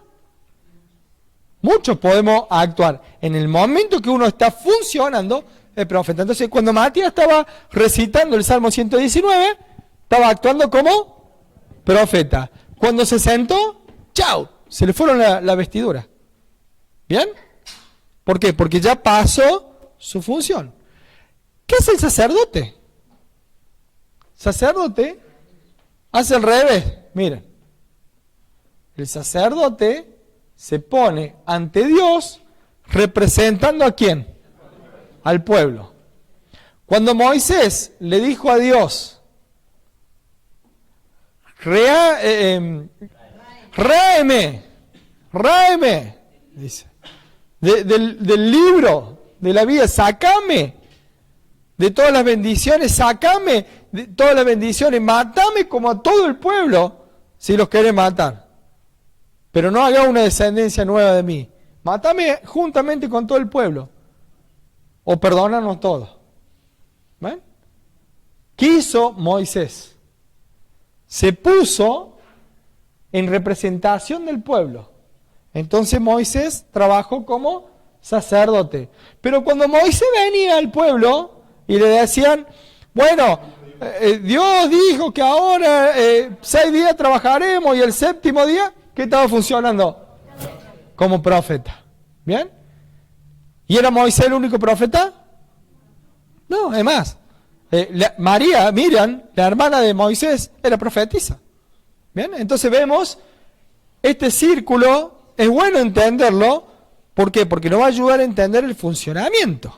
Muchos podemos actuar. En el momento que uno está funcionando, el profeta. Entonces cuando Matías estaba recitando el Salmo 119, estaba actuando como profeta. Cuando se sentó, ¡chao! Se le fueron la vestidura. ¿Bien? ¿Por qué? Porque ya pasó su función. ¿Qué hace el sacerdote? Sacerdote hace al revés. Miren. El sacerdote se pone ante Dios representando ¿a quién? Al pueblo. Cuando Moisés le dijo a Dios, ráeme, dice, del libro de la vida, sácame de todas las bendiciones, sácame de todas las bendiciones, mátame como a todo el pueblo, si los querés matar. Pero no haga una descendencia nueva de mí. Mátame juntamente con todo el pueblo. O perdónanos todos. ¿Ven? ¿Qué hizo Moisés? Se puso en representación del pueblo. Entonces Moisés trabajó como sacerdote. Pero cuando Moisés venía al pueblo y le decían, bueno, Dios dijo que ahora 6 días trabajaremos y el 7º día, ¿qué estaba funcionando? Como profeta. ¿Bien? ¿Y era Moisés el único profeta? No, es más. María, Miriam, la hermana de Moisés, era profetisa. ¿Bien? Entonces vemos, este círculo, es bueno entenderlo. ¿Por qué? Porque nos va a ayudar a entender el funcionamiento.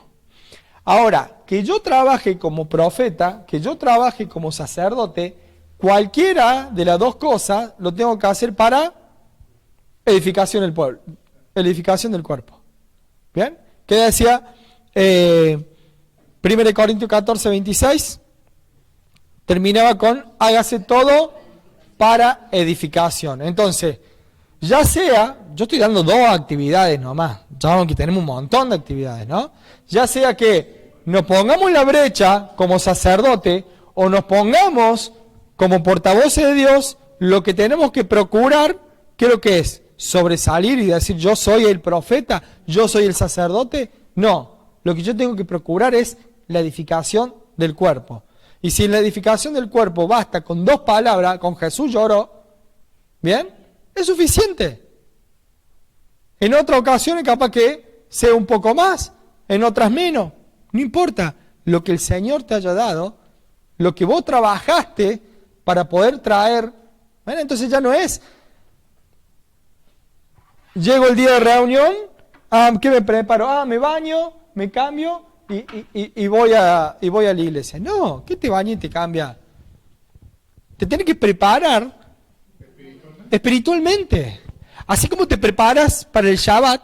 Ahora, que yo trabaje como profeta, que yo trabaje como sacerdote, cualquiera de las dos cosas lo tengo que hacer para edificación del pueblo, edificación del cuerpo. ¿Bien? ¿Qué decía 1 Corintios 14, 26? Terminaba con hágase todo para edificación. Entonces, ya sea, yo estoy dando 2 actividades nomás, ya que tenemos un montón de actividades, ¿no? Ya sea que nos pongamos en la brecha como sacerdote o nos pongamos como portavoces de Dios, lo que tenemos que procurar, ¿qué es lo que es? Sobresalir y decir yo soy el profeta, yo soy el sacerdote. No, lo que yo tengo que procurar es la edificación del cuerpo. Y si en la edificación del cuerpo basta con 2 palabras, con Jesús lloró, ¿bien? Es suficiente. En otras ocasiones capaz que sea un poco más, en otras menos. No importa lo que el Señor te haya dado, lo que vos trabajaste para poder traer. Bueno, entonces ya no es, llego el día de reunión ¿Qué me preparo? Me baño, me cambio y voy a la iglesia. No, ¿qué te baña y te cambia? Te tienes que preparar espiritualmente. Así como te preparas para el Shabbat,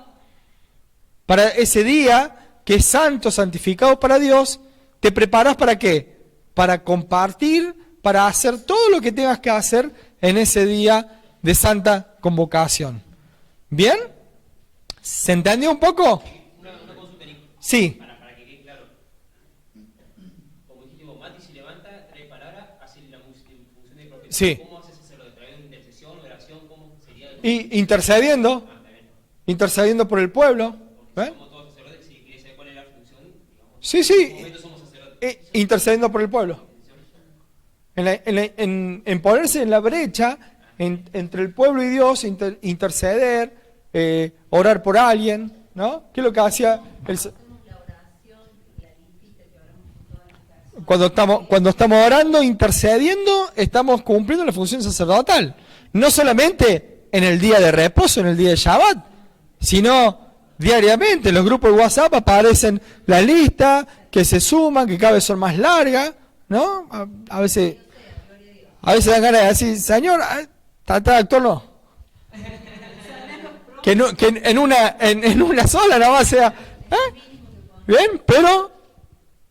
para ese día que es santo, santificado para Dios, te preparas ¿para qué? Para compartir, para hacer todo lo que tengas que hacer en ese día de santa convocación. ¿Bien? ¿Se entendió un poco? Una consulta, Nico. Sí. Para que quede claro. Como dijiste vos, Mati se levanta, trae palabra, hace la función de profeta. Sí. ¿Cómo haces hacerlo? ¿Trae una intercesión, oración? ¿Cómo sería? Y intercediendo por el pueblo. ¿Eh? Somos todos sacerdotes, si quieres saber cuál es la función, digamos, Sí, en sí. este momento somos sacerdotes. Intercediendo por el pueblo. En ponerse en la brecha entre el pueblo y Dios, interceder, orar por alguien, ¿no? ¿Qué es lo que hacía cuando estamos orando, intercediendo, estamos cumpliendo la función sacerdotal? No solamente en el día de reposo, en el día de Shabbat, sino diariamente. En los grupos de WhatsApp aparecen la lista, que se suman, que cada vez son más largas, ¿no? A veces dan ganas de decir, Señor, actor no. Que en una sola nada más sea. Bien, pero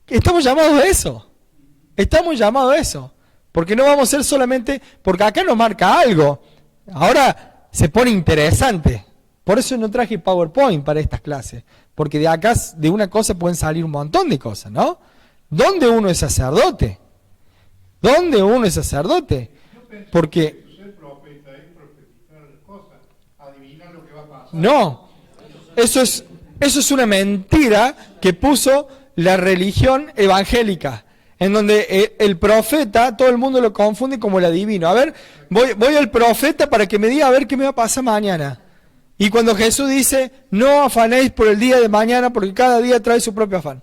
estamos llamados a eso. Estamos llamados a eso. Porque no vamos a ser solamente. Porque acá nos marca algo. Ahora se pone interesante. Por eso no traje PowerPoint para estas clases. Porque de acá, de una cosa pueden salir un montón de cosas, ¿no? ¿Dónde uno es sacerdote? ¿Dónde uno es sacerdote? Porque ser profeta es profetizar las cosas, adivinar lo que va a pasar. no, eso es una mentira que puso la religión evangélica, en donde el profeta, todo el mundo lo confunde como el adivino. A ver, voy al profeta para que me diga a ver qué me va a pasar mañana. Y cuando Jesús dice, no afanéis por el día de mañana, porque cada día trae su propio afán.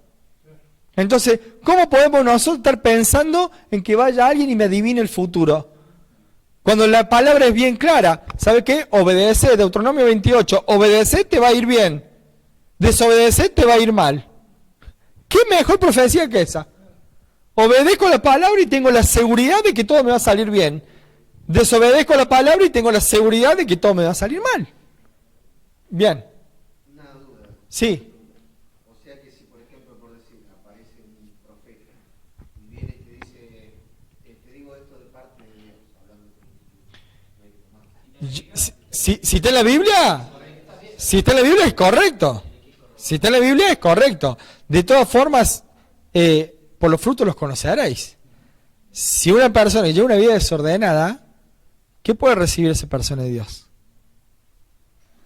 Entonces, ¿cómo podemos nosotros estar pensando en que vaya alguien y me adivine el futuro? Cuando la palabra es bien clara, ¿sabe qué? Obedece, Deuteronomio 28, obedece te va a ir bien, desobedecer te va a ir mal. ¿Qué mejor profecía que esa? Obedezco la palabra y tengo la seguridad de que todo me va a salir bien. Desobedezco la palabra y tengo la seguridad de que todo me va a salir mal. Bien. Una duda. Sí. O sea que si, por ejemplo, por decir, aparece un profeta y viene y te dice, te digo esto de parte de Dios, hablando con Si está en la Biblia, es correcto. Si está en la Biblia es correcto. De todas formas, por los frutos los conoceréis. Si una persona lleva una vida desordenada, ¿qué puede recibir esa persona de Dios?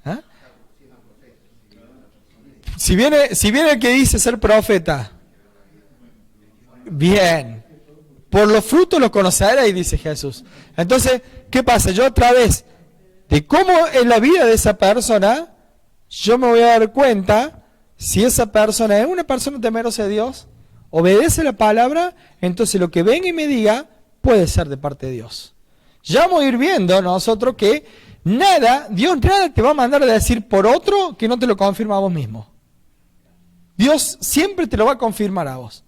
¿Ah? Si viene el que dice ser profeta, bien, por los frutos los conoceréis, dice Jesús. Entonces, ¿qué pasa? Yo a través de cómo es la vida de esa persona, yo me voy a dar cuenta si esa persona es una persona temerosa de Dios, obedece la palabra, entonces lo que venga y me diga puede ser de parte de Dios. Ya vamos a ir viendo nosotros que Dios nada te va a mandar a decir por otro que no te lo confirma a vos mismo. Dios siempre te lo va a confirmar a vos.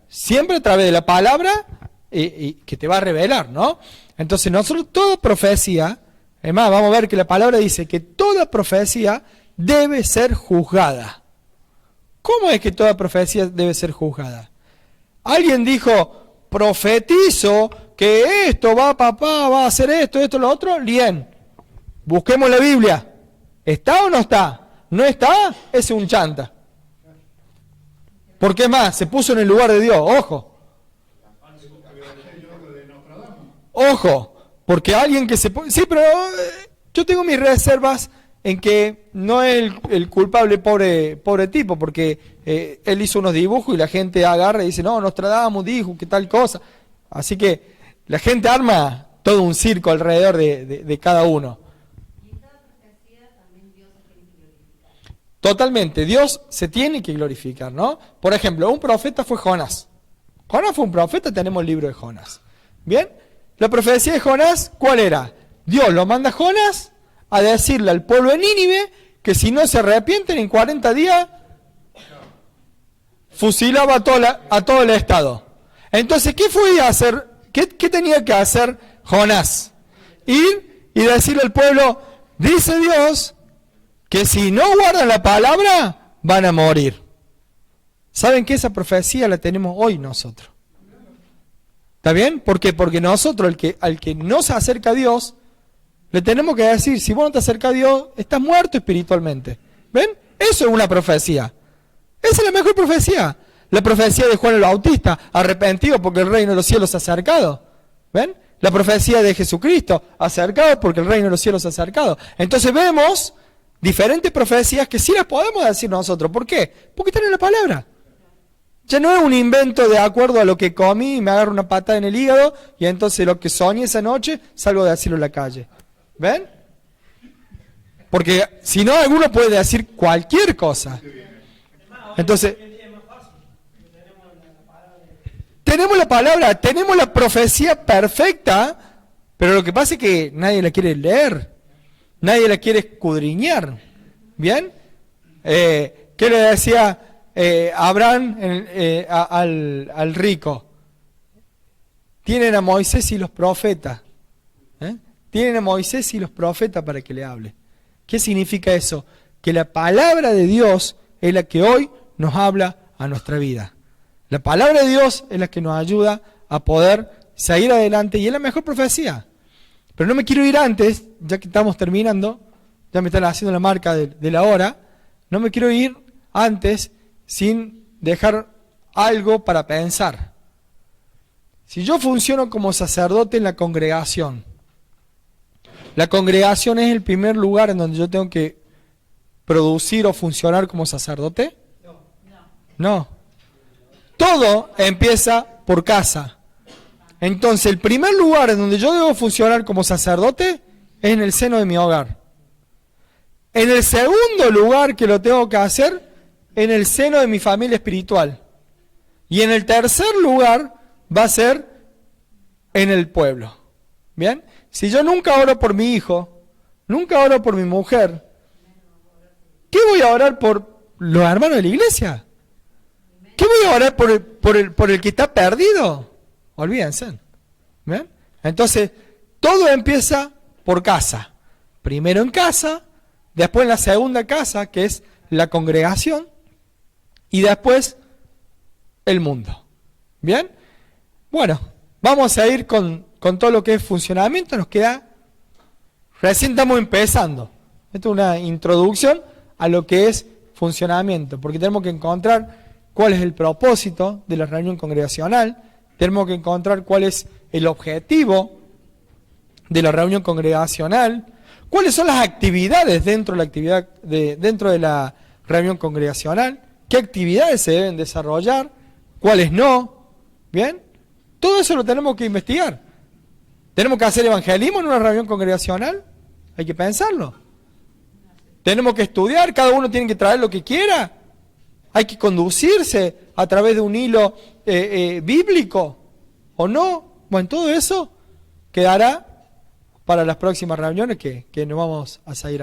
Siempre a través de la palabra y que te va a revelar, ¿no? Entonces nosotros toda profecía, además vamos a ver que la palabra dice que toda profecía debe ser juzgada. ¿Cómo es que toda profecía debe ser juzgada? Alguien dijo, profetizo que esto va a hacer esto, lo otro, bien. Busquemos la Biblia. ¿Está o no está? ¿No está? Es un chanta. ¿Por qué más? Se puso en el lugar de Dios. Ojo. Ojo. Porque alguien que se... Sí, pero yo tengo mis reservas en que no es el culpable pobre tipo, porque él hizo unos dibujos y la gente agarra y dice, no, Nostradamus dijo que tal cosa. Así que la gente arma todo un circo alrededor de cada uno. Y en cada profecía también Dios se tiene que glorificar. Totalmente, Dios se tiene que glorificar, ¿no? Por ejemplo, un profeta fue Jonás. Jonás fue un profeta, tenemos el libro de Jonás. ¿Bien? La profecía de Jonás, ¿cuál era? Dios lo manda a Jonás a decirle al pueblo de Nínive que si no se arrepienten en 40 días, fusilaba a todo el Estado. Entonces, ¿qué fue a hacer? ¿Qué tenía que hacer Jonás? Ir y decirle al pueblo, dice Dios que si no guardan la palabra, van a morir. ¿Saben que esa profecía la tenemos hoy nosotros? ¿Está bien? ¿Por qué? Porque nosotros, al que no se acerca a Dios, le tenemos que decir, si vos no te acercas a Dios, estás muerto espiritualmente. ¿Ven? Eso es una profecía. Esa es la mejor profecía. La profecía de Juan el Bautista, arrepentido porque el reino de los cielos se ha acercado. ¿Ven? La profecía de Jesucristo, acercado porque el reino de los cielos se ha acercado. Entonces vemos diferentes profecías que sí las podemos decir nosotros. ¿Por qué? Porque están en la palabra. Ya no es un invento de acuerdo a lo que comí y me agarro una patada en el hígado y entonces lo que soñé esa noche salgo de decirlo en la calle. ¿Ven? Porque si no, alguno puede decir cualquier cosa. Entonces, tenemos la palabra, tenemos la profecía perfecta, pero lo que pasa es que nadie la quiere leer, nadie la quiere escudriñar. ¿Bien? ¿Qué le decía Abraham al rico? Tienen a Moisés y los profetas. Tienen a Moisés y los profetas para que le hable. ¿Qué significa eso? Que la palabra de Dios es la que hoy nos habla a nuestra vida. La palabra de Dios es la que nos ayuda a poder seguir adelante y es la mejor profecía. Pero no me quiero ir antes, ya que estamos terminando, ya me están haciendo la marca de la hora, no me quiero ir antes sin dejar algo para pensar. Si yo funciono como sacerdote en la congregación es el primer lugar en donde yo tengo que producir o funcionar como sacerdote. No. Todo empieza por casa. Entonces, el primer lugar en donde yo debo funcionar como sacerdote es en el seno de mi hogar. En el segundo lugar que lo tengo que hacer, en el seno de mi familia espiritual. Y en el tercer lugar va a ser en el pueblo. ¿Bien? Si yo nunca oro por mi hijo, nunca oro por mi mujer, ¿qué voy a orar por los hermanos de la iglesia? ¿Qué voy a orar por el que está perdido? Olvídense. ¿Bien? Entonces, todo empieza por casa. Primero en casa, después en la segunda casa, que es la congregación, y después el mundo. ¿Bien? Bueno, vamos a ir con todo lo que es funcionamiento. Nos queda, recién estamos empezando. Esto es una introducción a lo que es funcionamiento, porque tenemos que encontrar cuál es el propósito de la reunión congregacional, tenemos que encontrar cuál es el objetivo de la reunión congregacional, cuáles son las actividades dentro de la reunión congregacional, qué actividades se deben desarrollar, cuáles no. ¿Bien? Todo eso lo tenemos que investigar. ¿Tenemos que hacer evangelismo en una reunión congregacional? Hay que pensarlo. Tenemos que estudiar, cada uno tiene que traer lo que quiera. Hay que conducirse a través de un hilo bíblico, ¿o no? Bueno, todo eso quedará para las próximas reuniones que nos vamos a seguir.